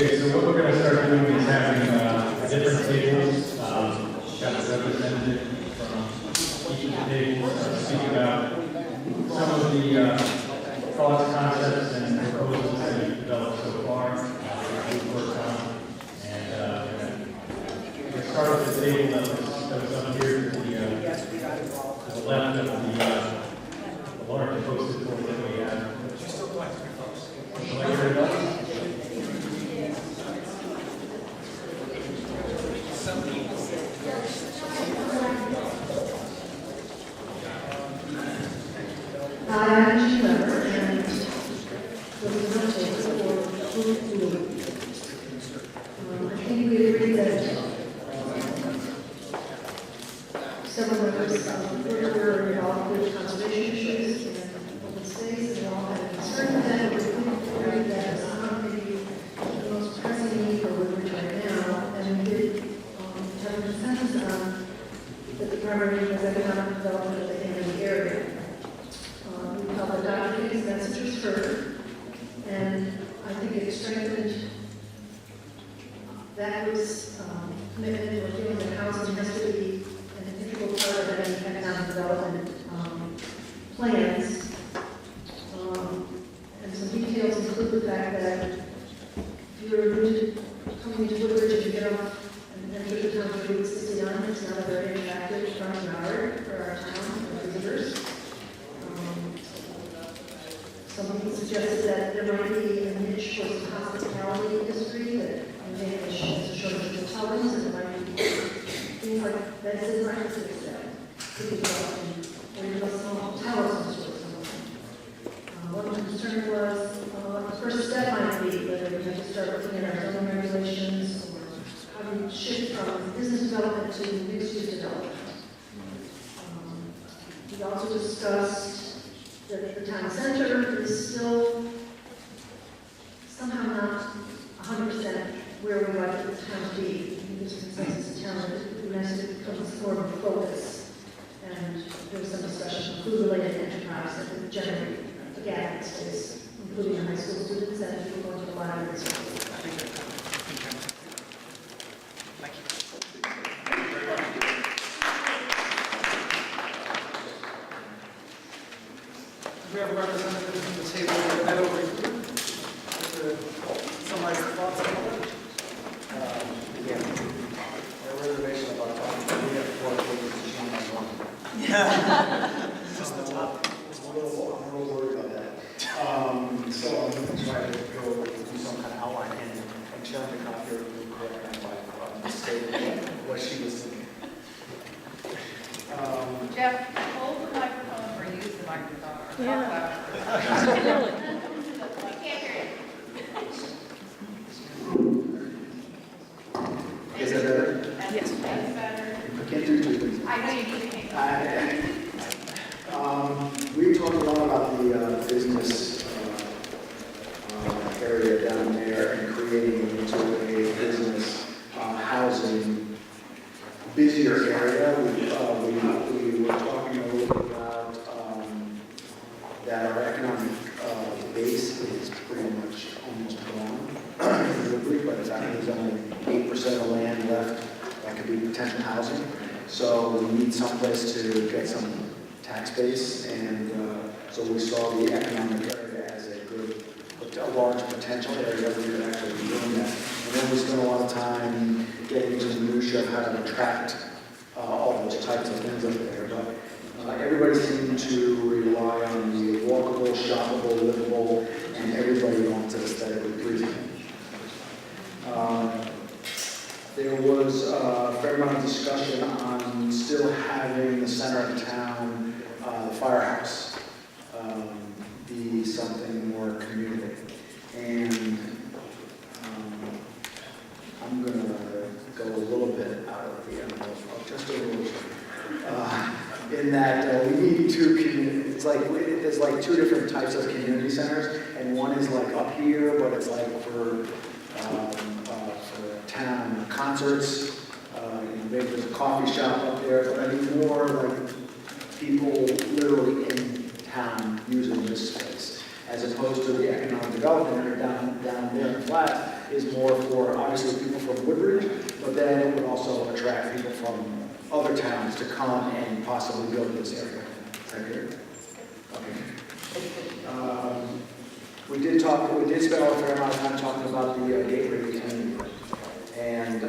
Okay, so what we're going to start doing is having different tables, got a representative from each of the tables speak about some of the thoughts, concepts, and proposals that we've developed so far, that we've worked on. And we'll start with the table that was up here to the left of the large posted board that we have. Shall I hear it up? I'm Trevor, and was noted for food. I think we agree that several members were involved with conservation issues and open space, and all had concern with that. We agreed that it's not maybe the most pressing need for Woodbridge right now, and we did have a consensus on that the primary need was economic development of the inland area. We felt that Dr. King's message was heard, and I think it strengthened that was commitment or feeling that housing has to be an integral part of any economic development plans. And some details include the fact that if you're coming to Woodbridge and you get off and enter the town of Route 69, it's not a very attractive front yard for our town for visitors. Somebody suggested that there might be a niche for the hospitality industry that maybe has a shortage of hotel rooms, and there might be things like beds and breakfasts that could be developed or even a small hotel or something. One concern was what the first step might be, whether we have to start looking at our zoning regulations or how do we shift from business development to mixed-use development. We also discussed that the town center is still somehow not 100% where we like the town to be. I think there's a consensus in town that it would be nice to become more of a focus. And there was some discussion of food-related enterprise that would generate a gathering space, including the high school students and people going to the library as well. We have a representative from the table that met over here to summarize the thoughts of it. Yeah, a reservation about talking. We have 4 pages to change my one. Yeah. Just the top. I'm a little worried about that. So I'm going to try to go do some kind of outline and share the copy of the correct by stating what she was thinking. Jeff, hold the microphone or use the microphone or talk Yeah. louder. We can't hear you. Is that better? Yes. That's better. I can't do two things. I know you need to make We talked a lot about the business area down there and creating it into a business housing busier area. We were talking a little bit about that our economic base is pretty much almost gone. But it's actually there's only 8% of land left that could be potential housing. So we need someplace to get some tax base, and so we saw the economic area as a large potential area where we could actually be doing that. And then we spent a lot of time getting into the minutia of how to attract all those types of things up there. But everybody seemed to rely on the walkable, shoppable, livable, and everybody wants it aesthetically pleasing. There was a fair amount of discussion on still having the center of the town, the firehouse, be something more community. And I'm going to go a little bit out of the envelope, just a little bit. In that we need two communities. It's like there's like 2 different types of community centers, and one is like up here, but it's like for town concerts. Maybe there's a coffee shop up there, but I mean more like people literally in town using this space. as opposed to the economic development area down there in the flats is more for obviously people from Woodbridge, but then it would also attract people from other towns to come and possibly build in this area. Right here. Okay. We did spend a fair amount of time talking about the gateway retaining and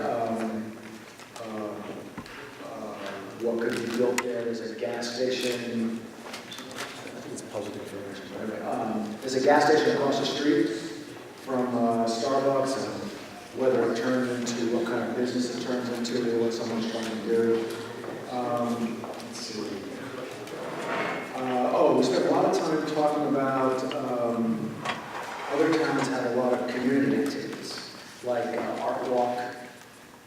what could be built there. There's a gas station. It's public information. There's a gas station across the street from Starbucks, and whether it turns into what kind of business it turns into, or what someone's trying to do. Let's see. We spent a lot of time talking about other towns have a lot of community activities, like art walk,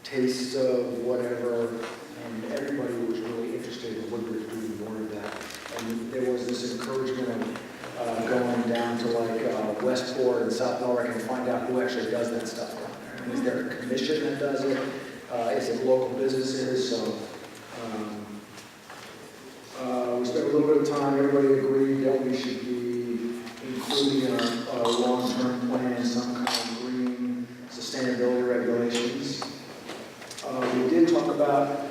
taste of whatever, and everybody was really interested in Woodbridge doing more of that. And there was this encouragement of going down to like Westport and South Norfolk and find out who actually does that stuff down there. And is there a commission that does it? Is it local businesses? So we spent a little bit of time, everybody agreed that we should be including in our long-term plan some kind of green sustainability regulations. We did talk about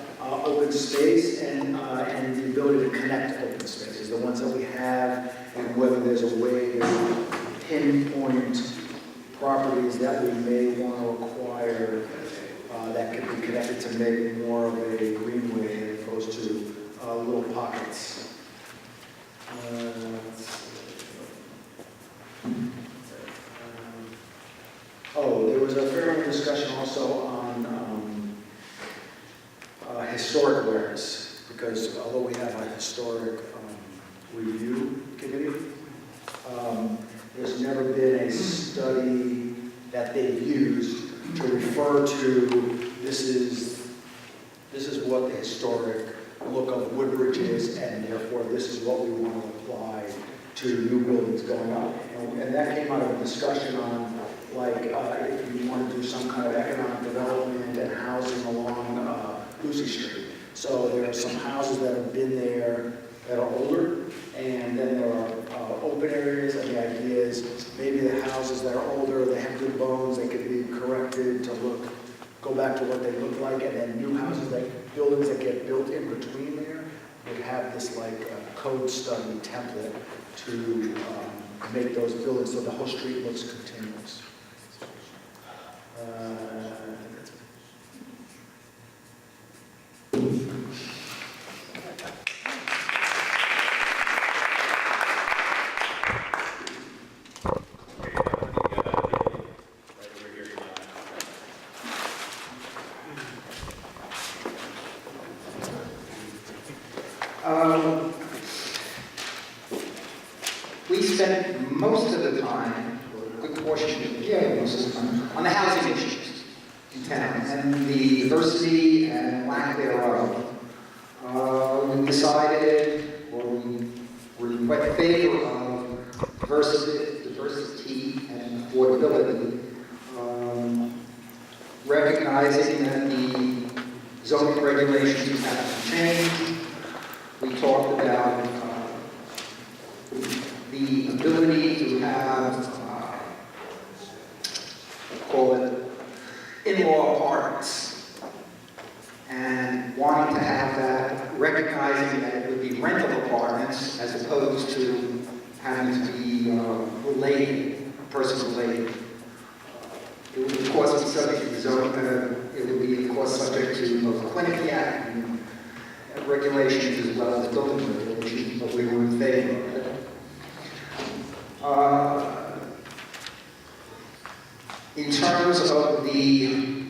open space and the ability to connect open spaces, the ones that we have, and whether there's a way to pinpoint properties that we may want to acquire that could be connected to make more of a greenway as opposed to little pockets. There was a fair amount of discussion also on historic wares, because although we have a historic review committee, there's never been a study that they've used to refer to this is what the historic look of Woodbridge is, and therefore this is what we want to apply to new buildings going up. And that came out of a discussion on, like, if you want to do some kind of economic development and housing along Lucy Street. So there are some houses that have been there that are older, and then there are open areas, and the idea is maybe the houses that are older, they have good bones, they could be corrected to go back to what they look like, and then new houses, buildings that get built in between there would have this like code study template to make those buildings so the whole street looks continuous. We spent most of the time, or a good portion of the year, most of the time, on the housing issues in town and the diversity and lack thereof. We decided, or we were in favor of diversity and affordability, recognizing that the zoning regulations have to change. We talked about the ability to have, call it, in-law apartments, and wanting to have that, recognizing that it would be rental apartments as opposed to having to be related, person-related. It would, of course, be subject to the zoning, it would be, of course, subject to both the Clinic Act and regulations as well as building regulations, but we were in favor of it. In terms of the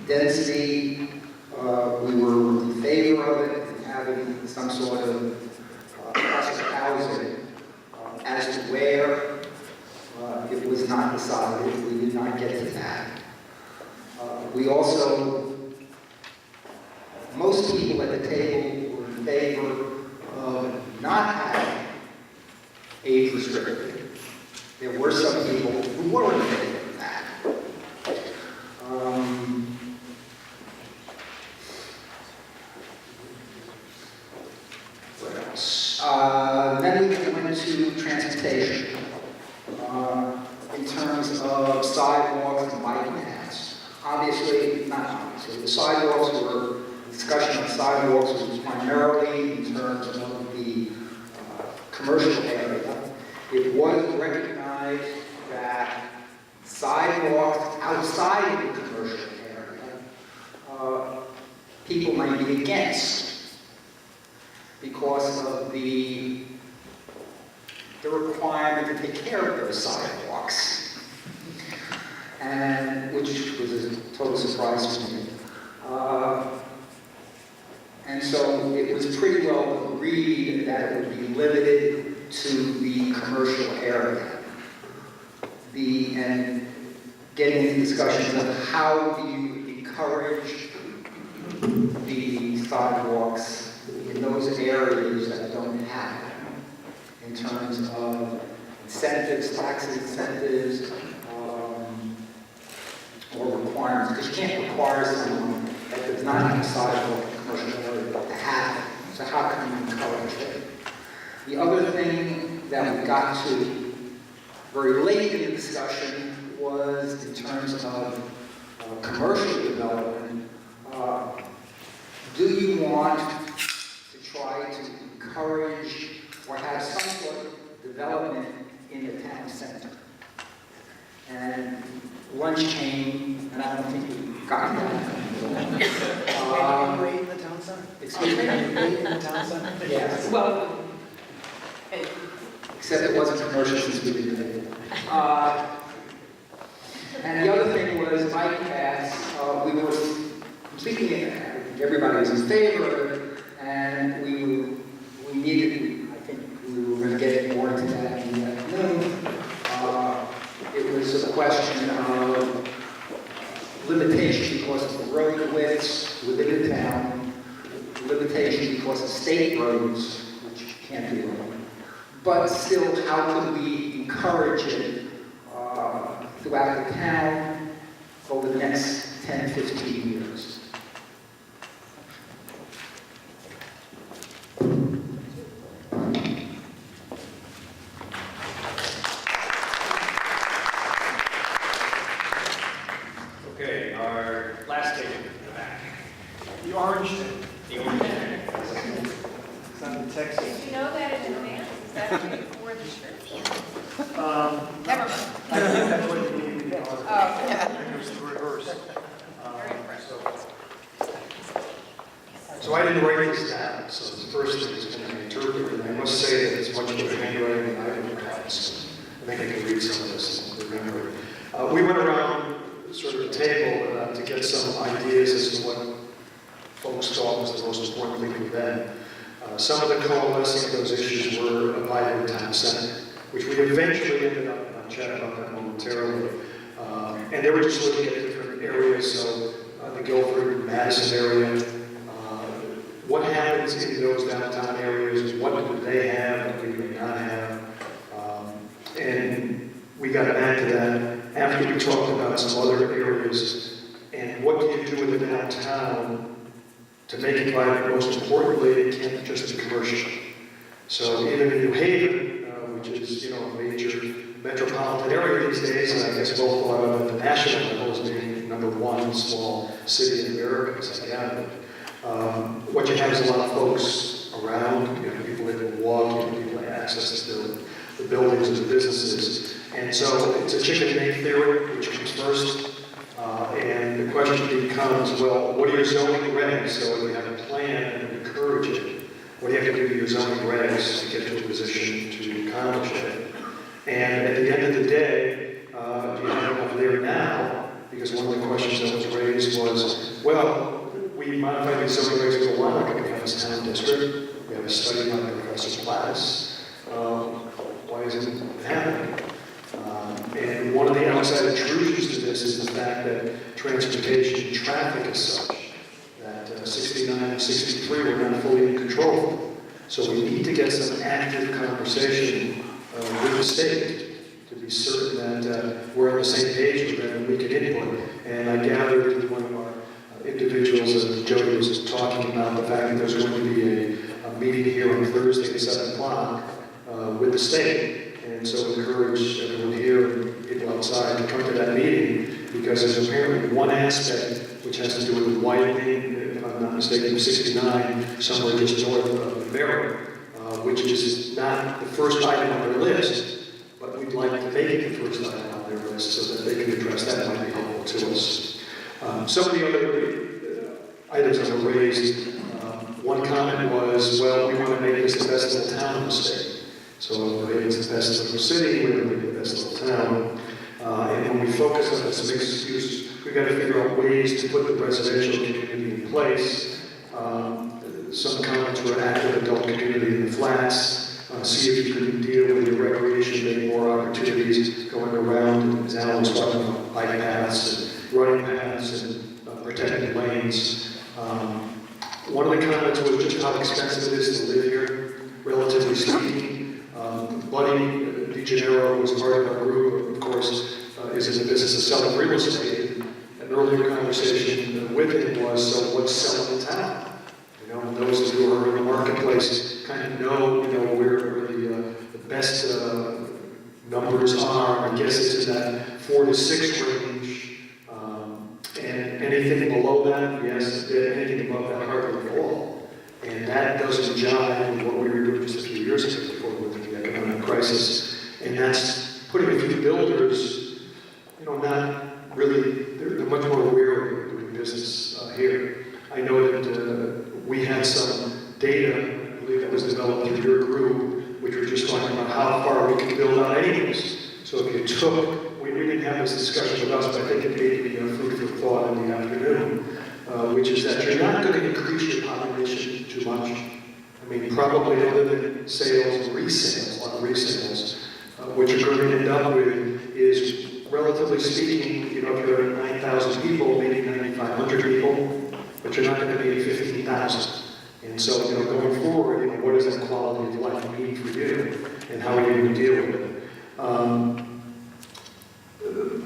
density, we were in favor of it, having some sort of cluster housing. As to where, it was not decided. We did not get to that. We also, most people at the table were in favor of not having age restricted. There were some people who were in favor of that. What else? Then we went to transportation. sidewalks and bike paths. Obviously, not obviously, the sidewalks were, discussion of sidewalks was primarily in terms of the commercial area. It was recognized that sidewalks outside of the commercial area, people might be against because of the requirement to take care of those sidewalks, and which was a total surprise to me. And so it was pretty well agreed that it would be limited to the commercial area. And getting into discussions of how do you encourage the sidewalks in those areas that don't have them, in terms of incentives, tax incentives, or requirements, because you can't require someone that does not have a sidewalk in a commercial area to have it. So how can you encourage it? The other thing that we got to very late in the discussion was in terms of commercial development. Do you want to try to encourage or have some sort of development in the town center? And lunch came, and I don't think we got that. Anyway, in the town center? Excuse me? Anyway, in the town center? Yes. Well, except it wasn't commercial since we didn't do it. And the other thing was bike paths. We were completely, everybody was in favor of it, and we needed, I think we were going to get more into that in the afternoon. It was a question of limitation because of the road widths within the town, limitation because of state roads, which can't be wrong. But still, how could we encourage it throughout the town over the next 10, 15 years? Okay, our last table in the back. The orange thing. The orange tag. It's on the text. Did you know that in advance? Is that before the script? I Never mind. think that's what you need to do. Oh, I think it was the reverse. Very impressive. So I didn't write this down, so the first thing is going to be interpreted, and I must say that it's much better handwriting than I've ever had, so I think I can read some of this and remember it. We went around sort of the table to get some ideas as to what folks thought was the most important thing for them. Some of the coalescing of those issues were a vibrant town center, which we eventually ended up, and I'll chat about that momentarily. And they were just looking at different areas, so the Guilford, Madison area. What happens in those downtown areas? What do they have? What do they not have? And we got back to that after we talked about some other areas and what do you do with the downtown to make it vibrant. Most importantly, it can't just be commercial. So even in New Haven, which is a major metropolitan area these days, and I guess both at the national level as being number one small city in America, as I gather. What you have is a lot of folks around, people that can walk, people that have access to the buildings and the businesses. And so it's a chicken and egg theory, which comes first. And the question becomes, well, what are your zoning regs? So if you have a plan and encourage it, what do you have to do to your zoning regs to get to a position to accomplish it? And at the end of the day, do you have enough there now? Because one of the questions that was raised was, well, we modified these zoning regs a while ago. We have this town district. We have a study by Professor Plattis. Why isn't it happening? And one of the outside intrusions to this is the fact that transportation traffic is such that 69 and 63 were not fully in control. So we need to get some active conversation with the state to be certain that we're on the same page with them and we can input. And I gathered one of our individuals, Jody was talking about the fact that there's going to be a meeting here on Thursday at 7 o'clock with the state. And so encourage everyone here and people outside to come to that meeting because there's apparently one aspect which has to do with widening, if I'm not mistaken, 69, somewhere just north of Merritt, which is not the first item on their list, but we'd like to make it the first item on their list so that they can address that. Might be helpful to us. Some of the other items that were raised, one comment was, well, we want to make this the best little town in the state. So it's the best little city, we're going to make it the best little town. And when we focus on this mixed use, we've got to figure out ways to put the residential community in place. Some comments were active adult community in the flats. See if you can deal with the recreation, maybe more opportunities going around, as Alan was talking about, bike paths and running paths and protected lanes. One of the comments was just how expensive it is to live here, relatively speaking. Buddy DeGennaro was part of our group, of course, is in the business of selling real estate. An earlier conversation with him was, so what's selling in town? You know, and those who are in the marketplace kind of know, where the best numbers are. I guess it's in that 4 to 6 range. And anything below that, yes, anything above that, hardly at all. And that doesn't jive with what we were doing just a few years ago before with the economic crisis. And that's putting a few builders, not really, they're much more wary of doing business here. I know that we had some data, I believe that was developed through your group, which were just talking about how far we can build out anyways. So if you took, we didn't have this discussion with us, but I think it may be food for thought in the afternoon, which is that you're not going to increase your population too much. I mean, probably other than sales and resales, a lot of resales, what you're going to end up with is, relatively speaking, if you're at 9,000 people, maybe 9,500 people, but you're not going to be at 15,000. And so, going forward, what does that quality of life mean for you, and how are you going to deal with it?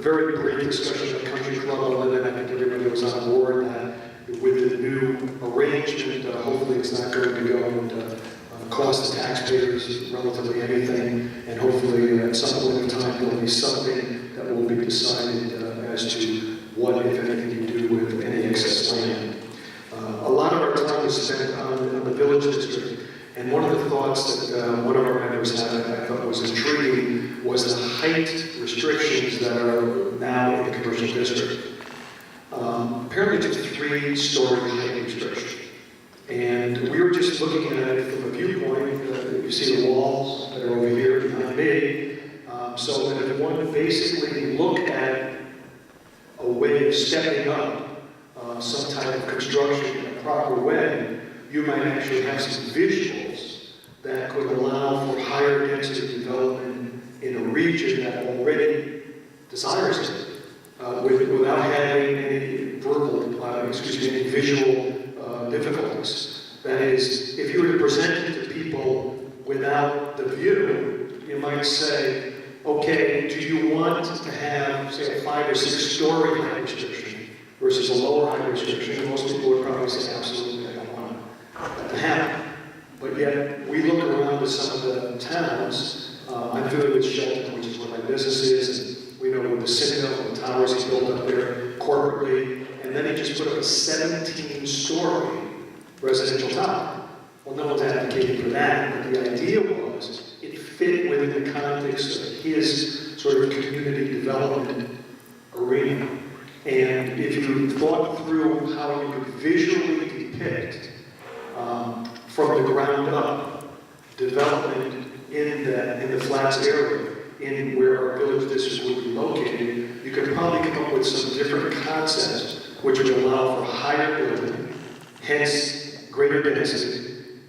Very brief discussion of the country club, and then I think everybody was on board that with the new arrangement, hopefully it's not going to go and cost the taxpayers relatively anything, and hopefully at some point in time there will be something that will be decided as to what, if anything, you do with any excess land. A lot of our time is spent on the village district, and one of the thoughts that one of our members had that I thought was intriguing was the height restrictions that are now in the commercial district. Apparently it's a 3-story height restriction. And we were just looking at it from a viewpoint, you see the walls that are over here behind me, so that if one basically look at a way of stepping up some type of construction in a proper way, you might actually have some visuals that could allow for higher density development in a region that already desires it, without having any any visual difficulties. That is, if you were to present it to people without the view, you might say, okay, do you want to have, say, a 5 or 6 story height restriction versus a lower height restriction? Most people would probably say, absolutely, I don't want that to happen. But yet, we look around at some of the towns. I'm familiar with Shelton, which is where my business is, and we know with the Citadel and the towers he built up there corporately, and then he just put up a 17-story residential tower. Well, no one's advocating for that, but the idea was it fit within the context of his sort of community development arena. And if you thought through how you could visually depict from the ground up development in the flats area, in where our village district would be located, you could probably come up with some different concepts which would allow for higher building, hence greater density,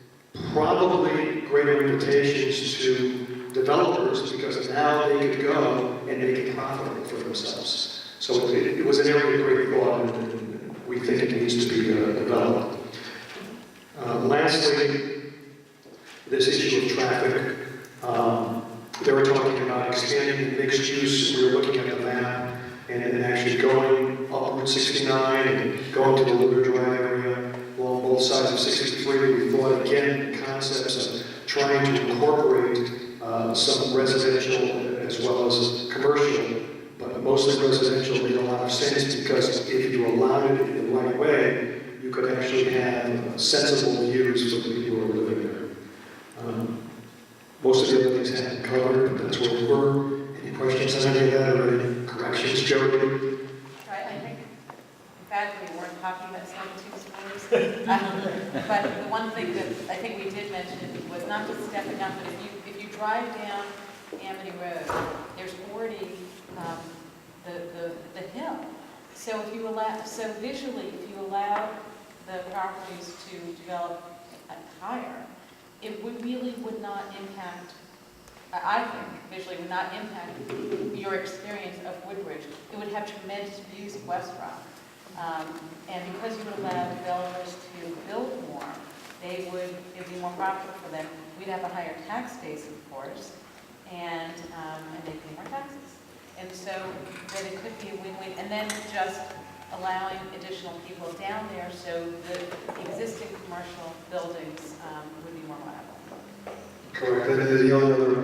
probably greater invitations to developers, because now they could go and make it profitable for themselves. So it was an area of great thought, and we think it needs to be developed. Lastly, this issue of traffic. They were talking about expanding the mixed use. We were looking at the map and actually going up Route 69 and going to the Lunar Drive area along both sides of 63. We thought, again, concepts of trying to incorporate some residential as well as commercial but mostly residential made a lot of sense because if you allowed it in the right way, you could actually have sensible views for the people who are living there. Most of the other things have been covered, but that's where we were. Any questions on any of that or any corrections, Jody? Right, I think, in fact, we weren't talking about 72 stores. But the one thing that I think we did mention was not just stepping up, but if you drive down Amity Road, there's already the hill. So if you allow, so visually, if you allow the properties to develop higher, it would not impact, I think, visually would not impact your experience of Woodbridge. It would have tremendous views of West Rock. And because you would allow developers to build more, it would be more profitable for them. We'd have a higher tax base, of course, and they'd pay more taxes. And so that it could be a win-win. And then just allowing additional people down there so the existing commercial buildings would be more viable. Correct. And then the only other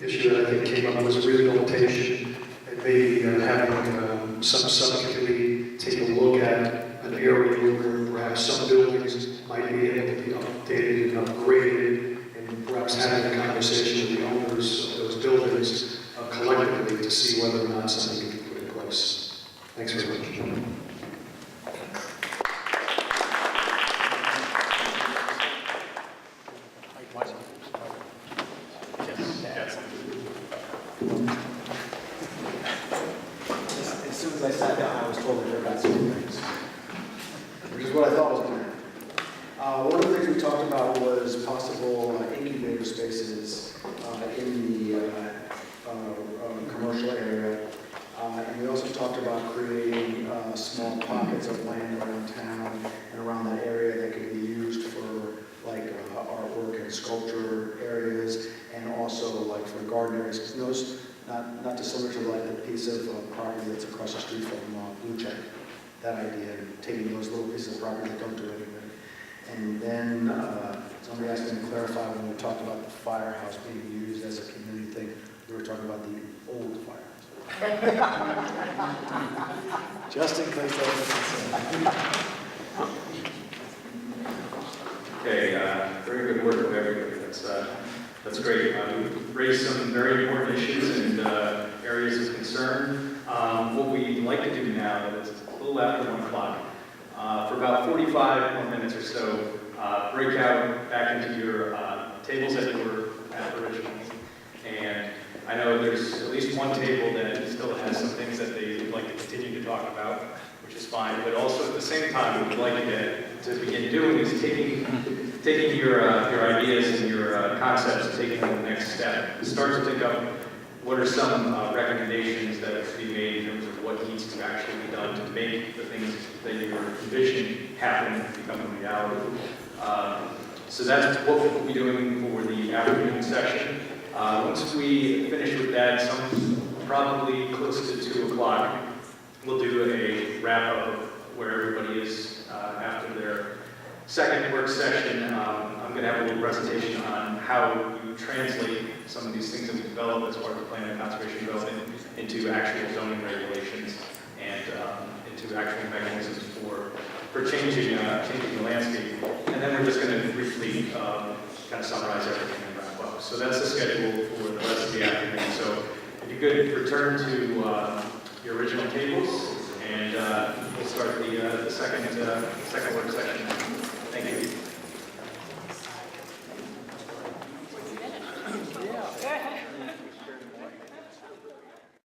issue that I think came up was rehabilitation and maybe having some subcommittee take a look at an area where perhaps some buildings might be able to be updated and upgraded, and perhaps having a conversation with the owners of those buildings collectively to see whether or not something can be put in place. Thanks very much. As soon as I sat down, I was told that there got some things, which is what I thought was going to happen. One of the things we talked about was possible incubator spaces in the commercial area. And we also talked about creating small pockets of land around town and around that area that could be used for like artwork and sculpture areas, and also like for garden areas. Because those, not dissimilar to like the piece of property that's across the street from Blue Check. That idea, and taking those little pieces of property that don't do anything. And then somebody asked me to clarify when we talked about the firehouse being used as a community thing. We were talking about the old firehouse. Just in case that wasn't Okay, very good work with everybody. That's great. We've raised some very important issues and areas of concern. What we'd like to do now is a little after 1 o'clock. For about 45 more minutes or so, break out back into your tables that you were at originally. And I know there's at least one table that still has some things that they would like to continue to talk about, which is fine. But also at the same time, what we'd like to begin doing is taking your ideas and your concepts and taking them to the next step. Start to think up what are some recommendations that could be made in terms of what needs to actually be done to make the things that you were envisioning happen and become a reality. So that's what we'll be doing for the afternoon session. Once we finish with that, probably close to 2 o'clock, we'll do a wrap-up of where everybody is after their second work session. I'm going to have a little presentation on how you translate some of these things that we develop as part of the plan of conservation development into actual zoning regulations and into actual mechanisms for changing the landscape. And then we're just going to briefly kind of summarize everything and wrap up. So that's the schedule for the rest of the afternoon. So if you could return to your original tables, and we'll start the second work session. Thank you. Yeah.